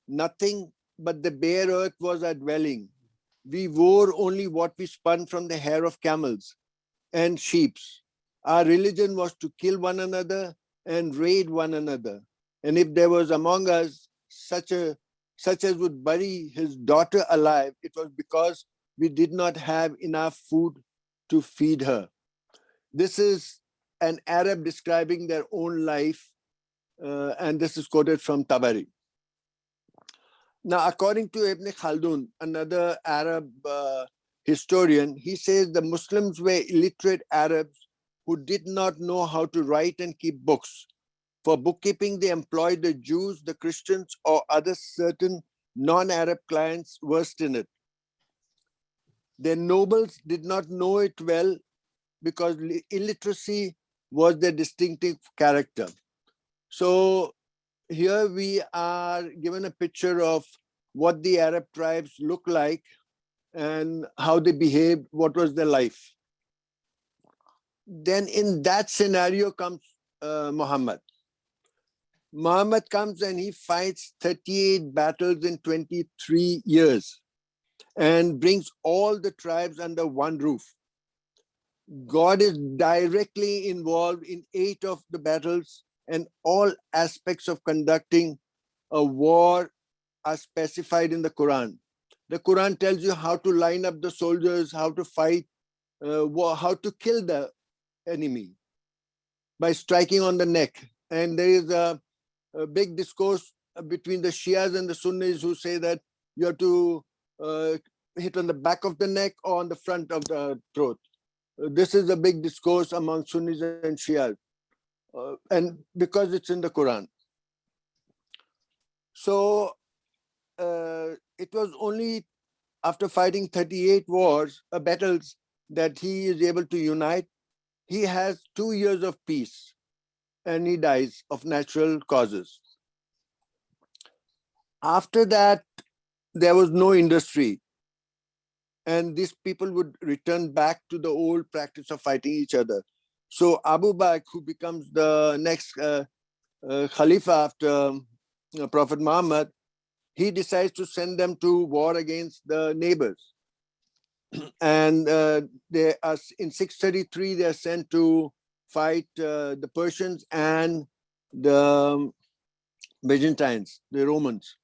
Nothing but the bare earth was our dwelling. We wore only what we spun from the hair of camels and sheep. Our religion was to kill one another and raid one another. And if there was among us such as would bury his daughter alive, it was because we did not have enough food to feed her. This is an Arab describing their own life, and this is quoted from Tabari. Now, according to Ibn Khaldun, another Arab historian, he says the Muslims were illiterate Arabs who did not know how to write and keep books. For bookkeeping, they employed the Jews, the Christians, or other certain non-Arab clients versed in it. Their nobles did not know it well because illiteracy was their distinctive character. So here we are given a picture of what the Arab tribes look like and how they behaved, what was their life. Then in that scenario comes Muhammad. Muhammad comes and he fights 38 battles in 23 years and brings all the tribes under one roof. God is directly involved in 8 of the battles, and all aspects of conducting a war are specified in the Quran. The Quran tells you how to line up the soldiers, how to fight, how to kill the enemy by striking on the neck. And there is a big discourse between the Shias and the Sunnis who say that you have to hit on the back of the neck or on the front of the throat. This is a big discourse among Sunnis and Shias, and because it's in the Quran. So it was only after fighting 38 battles, that he is able to unite. He has 2 years of peace and he dies of natural causes. After that, there was no industry, and these people would return back to the old practice of fighting each other. So Abu Bakr, who becomes the next Khalifa after Prophet Muhammad, he decides to send them to war against the neighbors. And they are in 633, they are sent to fight the Persians and the Byzantines, the Romans.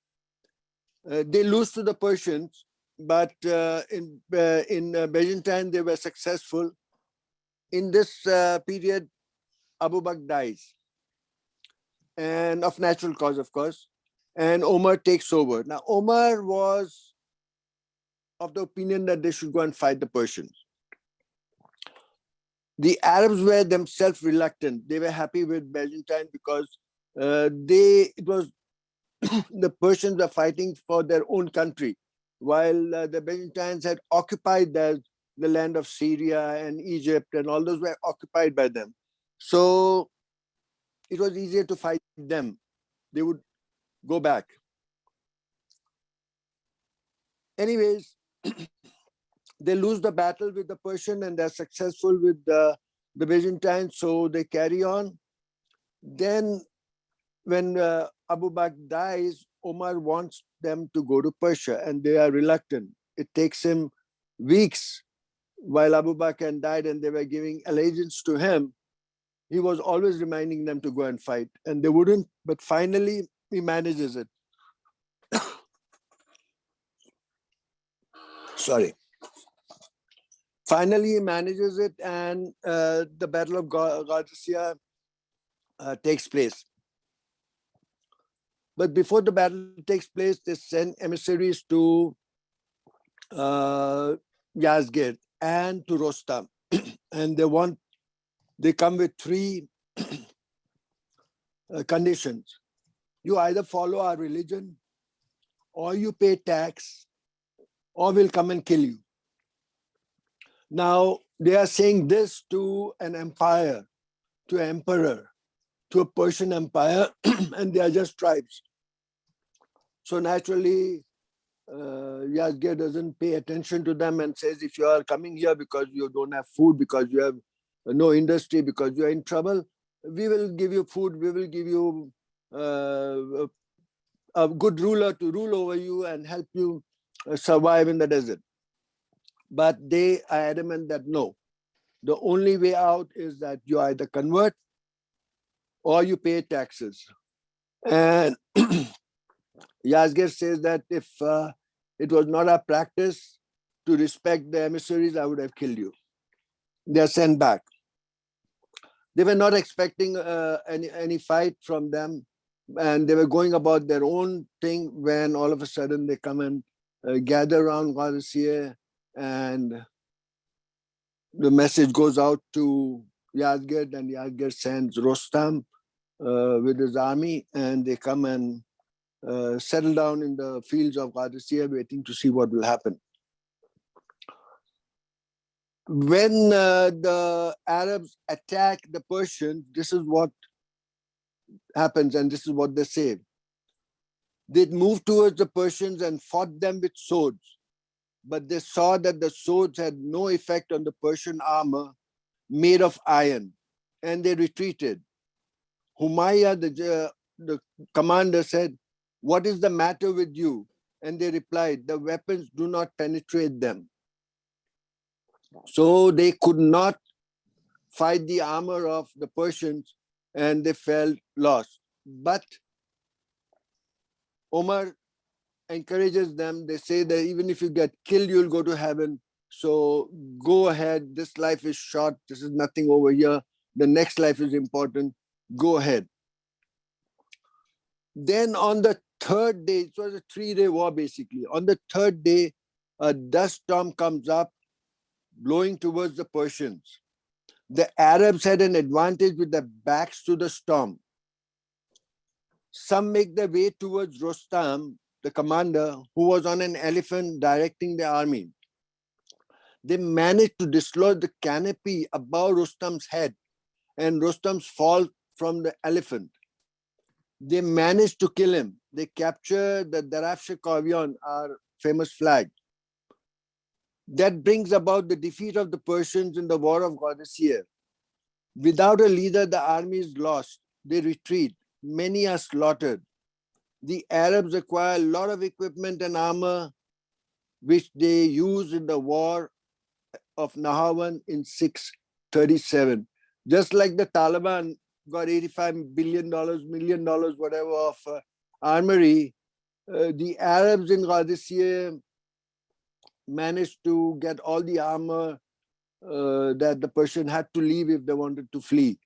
They lose to the Persians, but in Byzantine they were successful. In this period, Abu Bakr dies, and of natural cause, of course, and Omar takes over. Now, Omar was of the opinion that they should go and fight the Persians. The Arabs were themselves reluctant. They were happy with Byzantine because it was the Persians were fighting for their own country, while the Byzantines had occupied the land of Syria and Egypt, and all those were occupied by them. So it was easier to fight them. They would go back. Anyways, they lose the battle with the Persian and they're successful with the Byzantines, so they carry on. Then when Abu Bakr dies, Omar wants them to go to Persia and they are reluctant. It takes him weeks while Abu Bakr died and they were giving allegiance to him. He was always reminding them to go and fight, and they wouldn't, but finally he manages it. Sorry. Finally, he manages it, and the Battle of Qhadesiyeh takes place. But before the battle takes place, they send emissaries to Yazgir and to Rostam, and they come with 3 conditions. You either follow our religion, or you pay tax, or we'll come and kill you. Now, they are saying this to an empire, to an emperor, to a Persian empire, and they are just tribes. So naturally, Yazgir doesn't pay attention to them and says, if you are coming here because you don't have food, because you have no industry, because you are in trouble, we will give you food, we will give you a good ruler to rule over you and help you survive in the desert. But they are adamant that no, the only way out is that you either convert or you pay taxes. And Yazgir says that if it was not our practice to respect the emissaries, I would have killed you. They are sent back. They were not expecting any fight from them, and they were going about their own thing when all of a sudden they come and gather around Qhadesiyeh, and the message goes out to Yazgir, and Yazgir sends Rostam with his army, and they come and settle down in the fields of Qhadesiyeh, waiting to see what will happen. When the Arabs attack the Persians, this is what happens, and this is what they say. They moved towards the Persians and fought them with swords, but they saw that the swords had no effect on the Persian armor made of iron, and they retreated. Humayya, the commander, said, "What is the matter with you?" And they replied, "The weapons do not penetrate them." So they could not fight the armor of the Persians, and they felt lost. But Omar encourages them. They say that even if you get killed, you'll go to heaven. So go ahead. This life is short. This is nothing over here. The next life is important. Go ahead. Then on the third day, it was a 3-day war basically. On the third day, a dust storm comes up, blowing towards the Persians. The Arabs had an advantage with their backs to the storm. Some make their way towards Rostam, the commander, who was on an elephant directing the army. They managed to dislodge the canopy above Rostam's head, and Rostam's fall from the elephant. They managed to kill him. They captured the Darafsh Kavion, our famous flag. That brings about the defeat of the Persians in the War of Qhadesiyeh. Without a leader, the army is lost. They retreat. Many are slaughtered. The Arabs acquire a lot of equipment and armor, which they use in the War of Nahawan in 637. Just like the Taliban got $85 billion, million dollars, whatever, of armory, the Arabs in Qhadesiyeh managed to get all the armor that the Persian had to leave if they wanted to flee.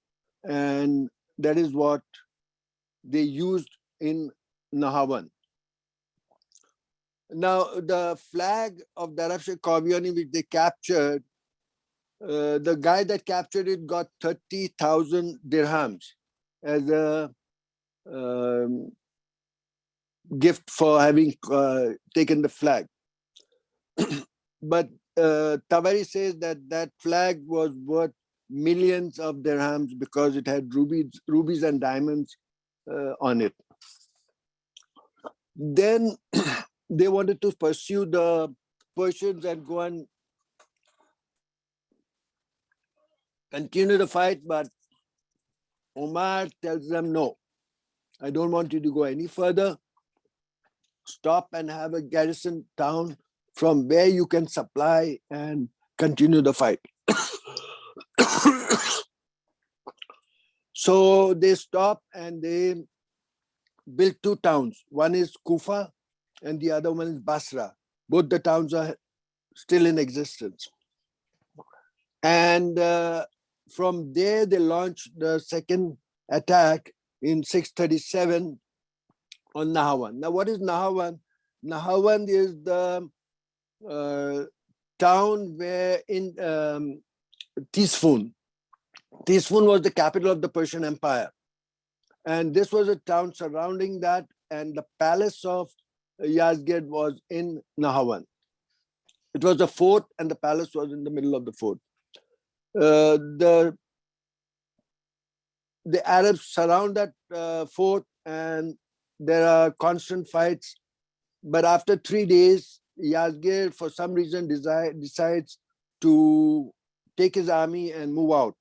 And that is what they used in Nahawan. Now, the flag of Darafsh Kaviani, which they captured, the guy that captured it got 30,000 dirhams as a gift for having taken the flag. But Tabari says that that flag was worth millions of dirhams because it had rubies and diamonds on it. Then they wanted to pursue the Persians and go and continue the fight, but Omar tells them, "No, I don't want you to go any further. Stop and have a garrison town from where you can supply and continue the fight." So they stop and they built 2 towns. One is Kufa and the other one is Basra. Both the towns are still in existence. And from there, they launched the second attack in 637 on Nahawan. Now, what is Nahawan? Nahawan is the town where in Tisfun was the capital of the Persian Empire. And this was a town surrounding that, and the palace of Yazgir was in Nahawan. It was a fort, and the palace was in the middle of the fort. The Arabs surround that fort, and there are constant fights. But after 3 days, Yazgir, for some reason, decides to take his army and move out.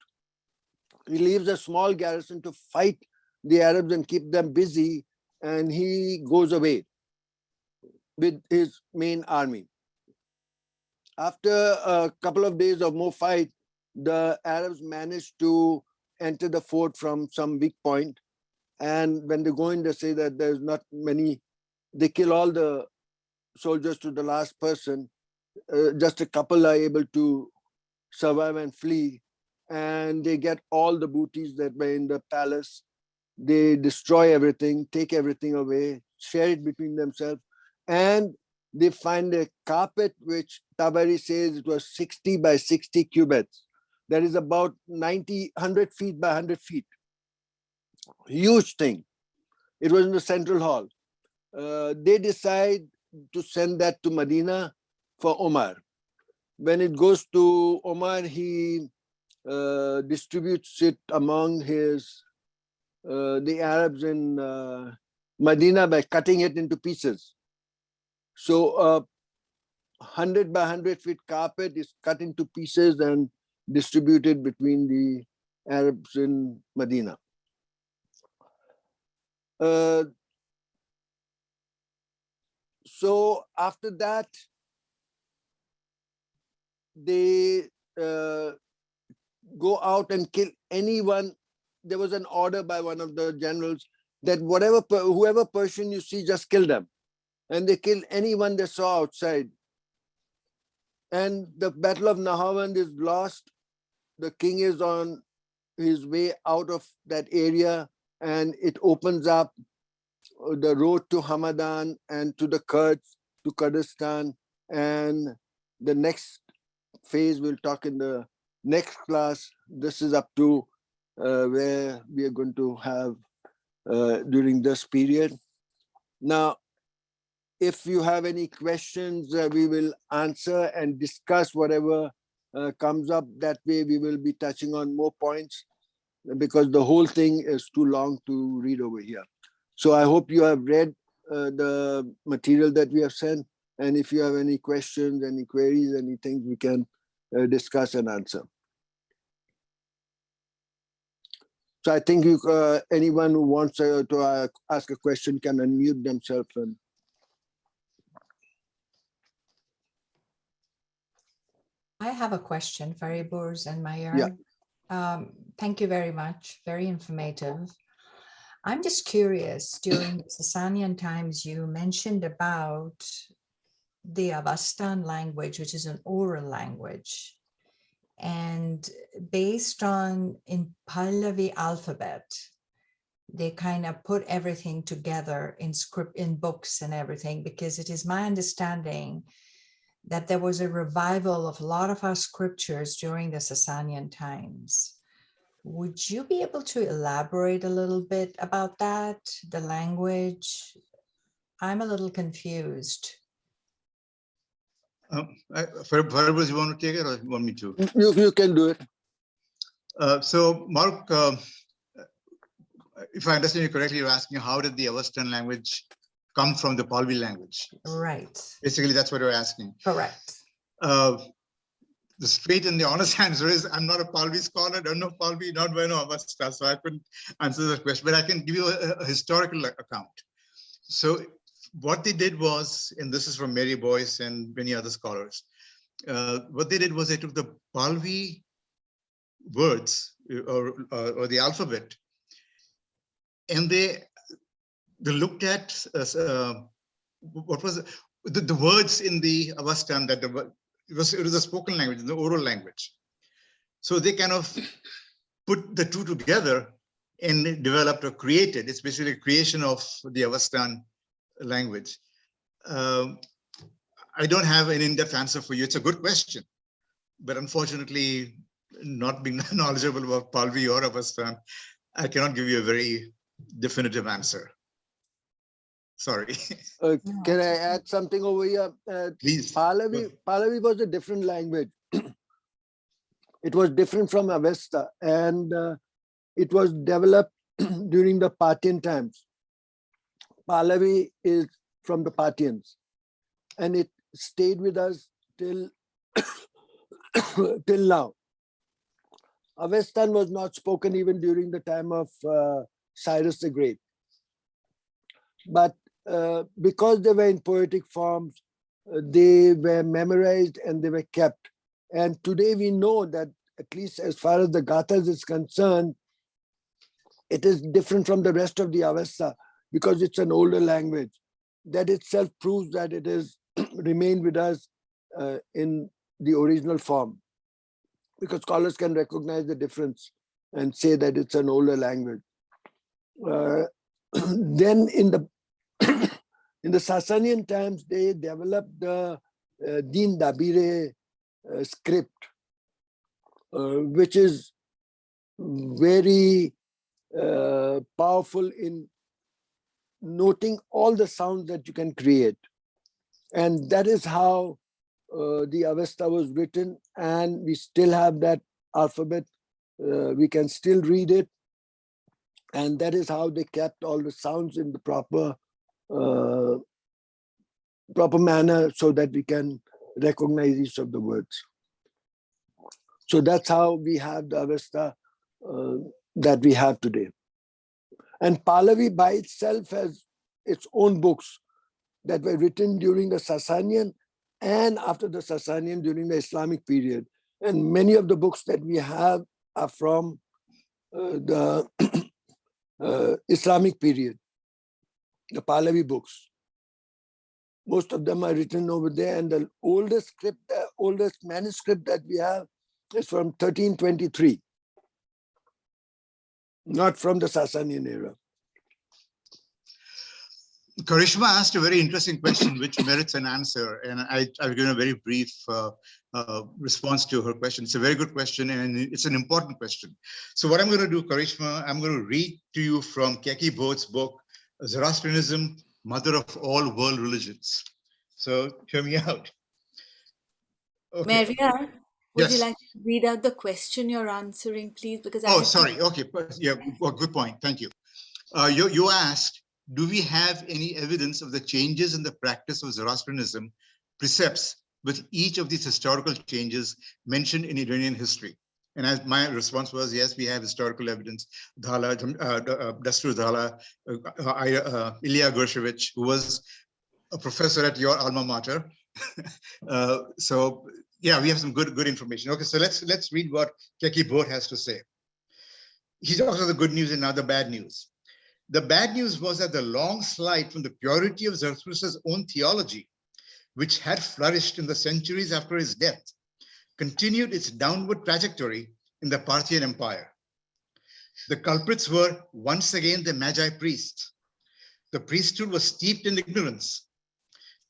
He leaves a small garrison to fight the Arabs and keep them busy and he goes away with his main army. After a couple of days of more fight, the Arabs managed to enter the fort from some weak point. And when they go in, they say that there's not many, they kill all the soldiers to the last person. Just a couple are able to survive and flee. And they get all the booties that were in the palace. They destroy everything, take everything away, share it between themselves. And they find a carpet, which Tabari says it was 60 by 60 cubits. That is about 100 feet by 100 feet. Huge thing. It was in the central hall. They decide to send that to Medina for Omar. When it goes to Omar, he distributes it among the Arabs in Medina by cutting it into pieces. So 100 by 100 feet carpet is cut into pieces and distributed between the Arabs in Medina. So after that, they go out and kill anyone. There was an order by one of the generals that whoever Persian you see, just kill them. And they killed anyone they saw outside. And the Battle of Nahawand is lost. The king is on his way out of that area, and it opens up the road to Hamadan and to the Kurds, to Kurdistan. And the next phase we'll talk in the next class. This is up to where we are going to have during this period. Now, if you have any questions, we will answer and discuss whatever comes up. That way we will be touching on more points, because the whole thing is too long to read over here. So I hope you have read the material that we have sent. And if you have any questions, any queries, anything, we can discuss and answer. So I think anyone who wants to ask a question can unmute themselves. And I have a question, Fariburs and Mayar. Yeah. Thank you very much. Very informative. I'm just curious, during the Sassanian times, you mentioned about the Avestan language, which is an oral language. And based on in Pahlavi alphabet, they kind of put everything together in script, in books and everything, because it is my understanding that there was a revival of a lot of our scriptures during the Sassanian times. Would you be able to elaborate a little bit about that, the language? I'm a little confused. Fariburs, you want to take it or you want me to? You can do it. So, Mark, if I understand you correctly, you're asking how did the Avestan language come from the Pahlavi language? Right. Basically, that's what you're asking. Correct. The straight and the honest answer is I'm not a Pahlavi scholar, don't know Pahlavi, not by no Avesta, so I couldn't answer that question, but I can give you a historical account. So what they did was, and this is from Mary Boyce and many other scholars, what they did was they took the Pahlavi words or the alphabet, and they looked at what was the words in the Avestan that it was a spoken language, the oral language. So they kind of put the two together and developed or created. It's basically a creation of the Avestan language. I don't have an in-depth answer for you. It's a good question, but unfortunately, not being knowledgeable about Pahlavi or Avestan, I cannot give you a very definitive answer. Sorry. Can I add something over here? Please. Pahlavi was a different language. It was different from Avesta, and it was developed during the Parthian times. Pahlavi is from the Parthians, and it stayed with us till till now. Avestan was not spoken even during the time of Cyrus the Great. But because they were in poetic forms, they were memorized and they were kept. And today we know that, at least as far as the Gathas is concerned, it is different from the rest of the Avesta because it's an older language. That itself proves that it has remained with us in the original form, because scholars can recognize the difference and say that it's an older language. Then in the in the Sassanian times, they developed the Din Dabire script, which is very powerful in noting all the sounds that you can create. And that is how the Avesta was written, and we still have that alphabet. We can still read it, and that is how they kept all the sounds in the proper manner so that we can recognize each of the words. So that's how we have the Avesta that we have today. And Pahlavi by itself has its own books that were written during the Sassanian and after the Sassanian during the Islamic period. And many of the books that we have are from the Islamic period, the Pahlavi books. Most of them are written over there, and the oldest script, the oldest manuscript that we have is from 1323, not from the Sassanian era. Karishma asked a very interesting question, which merits an answer, and I've given a very brief response to her question. It's a very good question, and it's an important question. So what I'm going to do, Karishma, I'm going to read to you from Keki Bodh's book, Zoroastrianism, Mother of All World Religions. So hear me out. Okay. Maria, would you Yes. like to read out the question you're answering, please? Because sorry. Okay. Yeah. Well, good point. Thank you. You asked, do we have any evidence of the changes in the practice of Zoroastrianism precepts with each of these historical changes mentioned in Iranian history? And as my response was, yes, we have historical evidence. Dhala, Dastur Dhala, Ilya Gershevich, who was a professor at your alma mater. So yeah, we have some good information. Okay, so let's read what Keki Bodh has to say. He's also the good news and now the bad news. The bad news was that the long slide from the purity of Zarathustra's own theology, which had flourished in the centuries after his death, continued its downward trajectory in the Persian Empire. The culprits were once again the Magi priests. The priesthood was steeped in ignorance.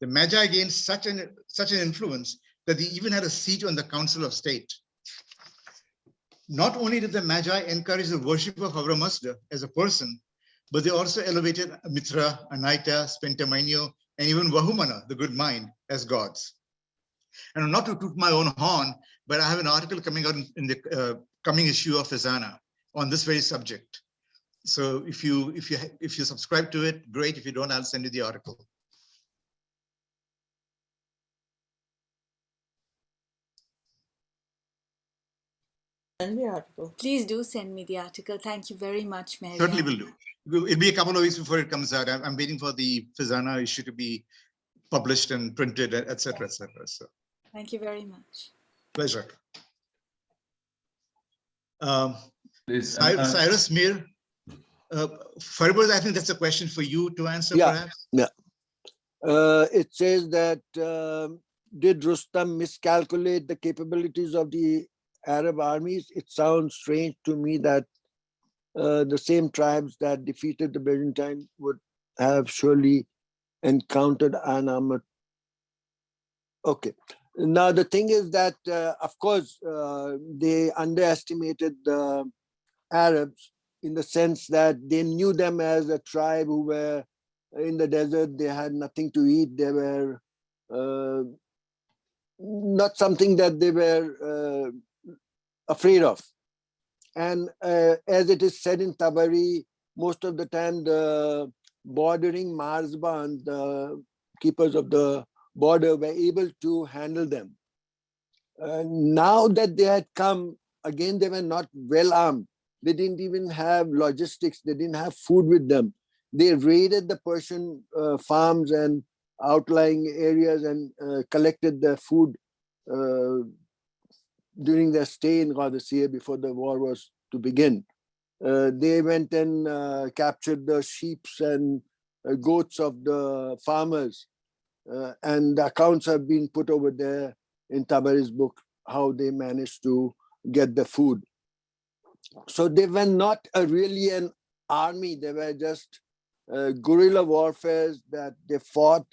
The Magi gained such an influence that they even had a seat on the Council of State. Not only did the Magi encourage the worship of Avra Mazda as a person, but they also elevated Mitra, Anaita, Spentaminio, and even Vahumana, the good mind, as gods. And not to toot my own horn, but I have an article coming out in the coming issue of Fazana on this very subject. So if you subscribe to it, great. If you don't, I'll send you the article. Send the article. Please do send me the article. Thank you very much, Mary. Certainly will do. It'll be a couple of weeks before it comes out. I'm waiting for the Fazana issue to be published and printed, etc., etc. So thank you very much. Pleasure. Cyrus Mir, Fariborz, I think that's a question for you to answer, perhaps. Yeah. It says that did Rustam miscalculate the capabilities of the Arab armies? It sounds strange to me that the same tribes that defeated the Byzantine would have surely encountered an armored. Okay. Now the thing is that, of course, they underestimated the Arabs in the sense that they knew them as a tribe who were in the desert. They had nothing to eat. They were not something that they were afraid of. And as it is said in Tabari, most of the time the bordering Marzban, the keepers of the border, were able to handle them. Now that they had come, again, they were not well armed. They didn't even have logistics. They didn't have food with them. they raided the Persian farms and outlying areas and collected their food during their stay in Qhadesiyeh before the war was to begin. They went and captured the sheep and goats of the farmers. And the accounts have been put over there in Tabari's book, how they managed to get the food. So they were not really an army. They were just guerrilla warfare that they fought.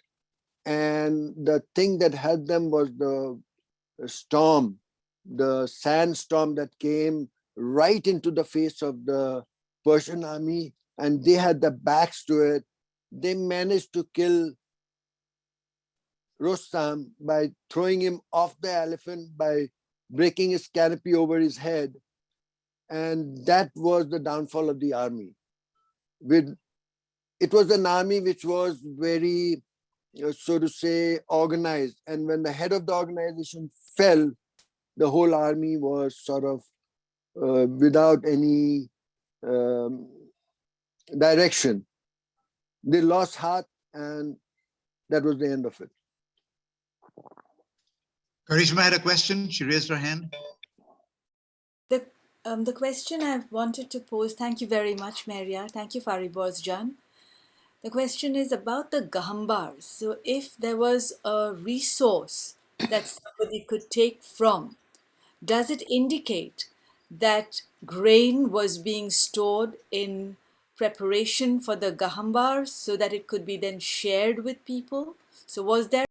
And the thing that helped them was the storm, the sandstorm that came right into the face of the Persian army, and they had the backs to it. They managed to kill Rostam by throwing him off the elephant, by breaking his canopy over his head. And that was the downfall of the army. It was an army which was very, so to say, organized. And when the head of the organization fell, the whole army was sort of without any direction. They lost heart, and that was the end of it. Karishma had a question. She raised her hand. The question I wanted to pose, thank you very much, Maria. Thank you, Fariborz Jan. The question is about the Gahambars. So if there was a resource that somebody could take from, does it indicate that grain was being stored in preparation for the Gahambars so that it could be then shared with people? So was there